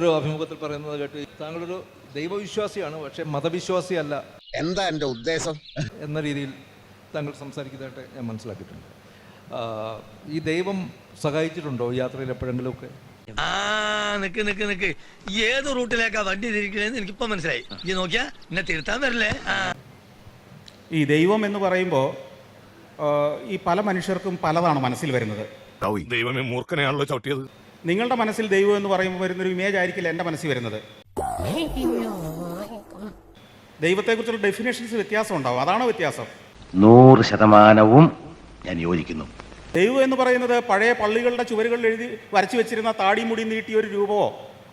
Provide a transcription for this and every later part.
ഒരു അഭിമുഖത്തിൽ പറയുന്നത് കേട്ട് താങ്കളൊരു ദൈവവിശ്വാസിയാണ്, പക്ഷേ മതവിശ്വാസിയല്ല. എന്താ എൻ്റെ ഉദ്ദേശം എന്ന രീതിയിൽ താങ്കൾ സംസാരിക്കുന്നതായിട്ട് ഞാൻ മനസ്സിലാക്കിയിട്ടുണ്ട്. ഈ ദൈവം സഹായിച്ചിട്ടുണ്ടോ യാത്രയിൽ എപ്പോഴെങ്കിലുമൊക്കെ? നിക്ക് ഏത് റൂട്ടിലേക്കാ വണ്ടി തിരിക്കണേന്ന് എനിക്കിപ്പോ മനസ്സിലായി. ഈ നോക്കിയാ എന്നെ തിരുത്താൻ വരില്ലേ? ഈ ദൈവം എന്ന് പറയുമ്പോൾ ഈ പല മനുഷ്യർക്കും പലതാണ് മനസ്സിൽ വരുന്നത്. ദൈവമേ, മൂർഖനെയാണല്ലോ ചവിട്ടിയത്. നിങ്ങളുടെ മനസ്സിൽ ദൈവം എന്ന് പറയുമ്പോൾ വരുന്നൊരു ഇമേജ് ആയിരിക്കില്ല എൻ്റെ മനസ്സിൽ വരുന്നത്. ദൈവത്തെക്കുറിച്ചുള്ള ഡെഫിനേഷൻസ് വ്യത്യാസം ഉണ്ടാവും, അതാണ് വ്യത്യാസം. 100% ഞാൻ യോജിക്കുന്നു. ദൈവം എന്ന് പറയുന്നത് പഴയ പള്ളികളുടെ ചുവരുകളിൽ വരച്ചു വെച്ചിരുന്ന താടി മുടി നീട്ടിയ ഒരു രൂപമോ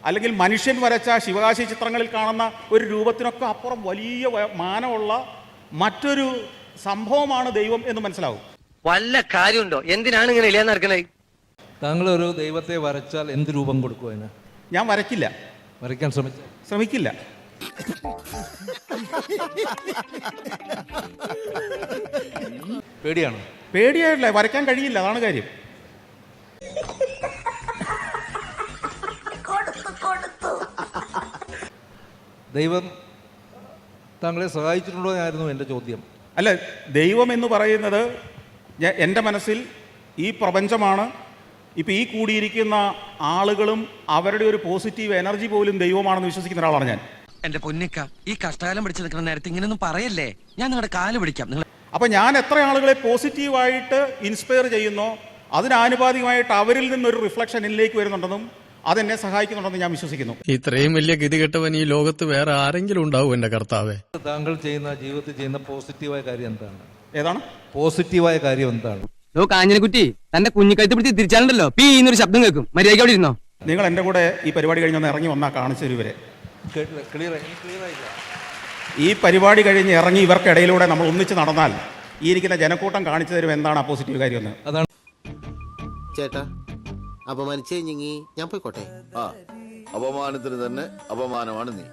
അല്ലെങ്കിൽ മനുഷ്യൻ വരച്ച ശിവകാശി ചിത്രങ്ങളിൽ കാണുന്ന ഒരു രൂപത്തിനൊക്കെ അപ്പുറം വലിയ മാനമുള്ള മറ്റൊരു സംഭവമാണ് ദൈവം എന്ന് മനസ്സിലാവും. വല്ല കാര്യമുണ്ടോ? എന്തിനാണ് ഇങ്ങനെ ഇല്ലാന്ന് നടക്കണേ? താങ്കൾ ഒരു ദൈവത്തെ വരച്ചാൽ എന്ത് രൂപം കൊടുക്കും അതിന്? ഞാൻ വരയ്ക്കില്ല. വരയ്ക്കാൻ ശ്രമിക്കില്ല. പേടിയാണ്? പേടിയായിട്ടില്ല, വരയ്ക്കാൻ കഴിയില്ല, അതാണ് കാര്യം. ദൈവം താങ്കളെ സഹായിച്ചിട്ടുണ്ടോ എന്നായിരുന്നു എൻ്റെ ചോദ്യം. അല്ല, ദൈവം എന്ന് പറയുന്നത് എൻ്റെ മനസ്സിൽ ഈ പ്രപഞ്ചമാണ്. ഇപ്പം ഈ കൂടിയിരിക്കുന്ന ആളുകളും അവരുടെ ഒരു പോസിറ്റീവ് എനർജി പോലും ദൈവമാണെന്ന് വിശ്വസിക്കുന്ന ഒരാളാണ് ഞാൻ. എന്റെ പൊന്നിക്ക, ഈ കഷ്ടകാലം പിടിച്ചു നിൽക്കുന്ന നേരത്തെ ഇങ്ങനെയൊന്നും പറയല്ലേ. ഞാൻ നിങ്ങളുടെ കാല് പിടിക്കാം. അപ്പം ഞാൻ എത്ര ആളുകളെ പോസിറ്റീവായിട്ട് ഇൻസ്പയർ ചെയ്യുന്നോ അതിനാനുപാതികമായിട്ട് അവരിൽ നിന്നൊരു റിഫ്ലക്ഷൻ എന്നിലേക്ക് വരുന്നുണ്ടെന്നും അതെന്നെ സഹായിക്കുന്നുണ്ടെന്ന് ഞാൻ വിശ്വസിക്കുന്നു. ഇത്രയും വലിയ ഗതികെട്ടവൻ ഈ ലോകത്ത് വേറെ ആരെങ്കിലും ഉണ്ടാവും എന്റെ കർത്താവേ? താങ്കൾ ജീവിതത്തിൽ ചെയ്യുന്ന പോസിറ്റീവായ കാര്യം എന്താണ്? ഏതാണ് പോസിറ്റീവായ കാര്യം എന്താണ്? കാഞ്ഞിരക്കുറ്റി തന്റെ കുഞ്ഞിക്കഴുത്ത് പിടിച്ച് തിരിച്ചാലുണ്ടല്ലോ പീന്നൊരു ശബ്ദം കേൾക്കും. മര്യാദയ്ക്ക് അവിടെ ഇരുന്നോ. നിങ്ങൾ എൻ്റെ കൂടെ ഈ പരിപാടി കഴിഞ്ഞൊന്ന് ഇറങ്ങി വന്നാൽ കാണിച്ചു തരും ഇവരെ. ഈ പരിപാടി കഴിഞ്ഞ് ഇറങ്ങി ഇവർക്കിടയിലൂടെ നമ്മൾ ഒന്നിച്ച് നടന്നാൽ ഈ ഇരിക്കുന്ന ജനക്കൂട്ടം കാണിച്ചു തരും എന്താണ് ആ പോസിറ്റീവ് കാര്യമെന്ന്. അതാണ്. ചേട്ടാ, അപമാനിച്ചേ ഞാൻ പോയിക്കോട്ടെ. അപമാനത്തിന് തന്നെ അപമാനമാണ് നീ.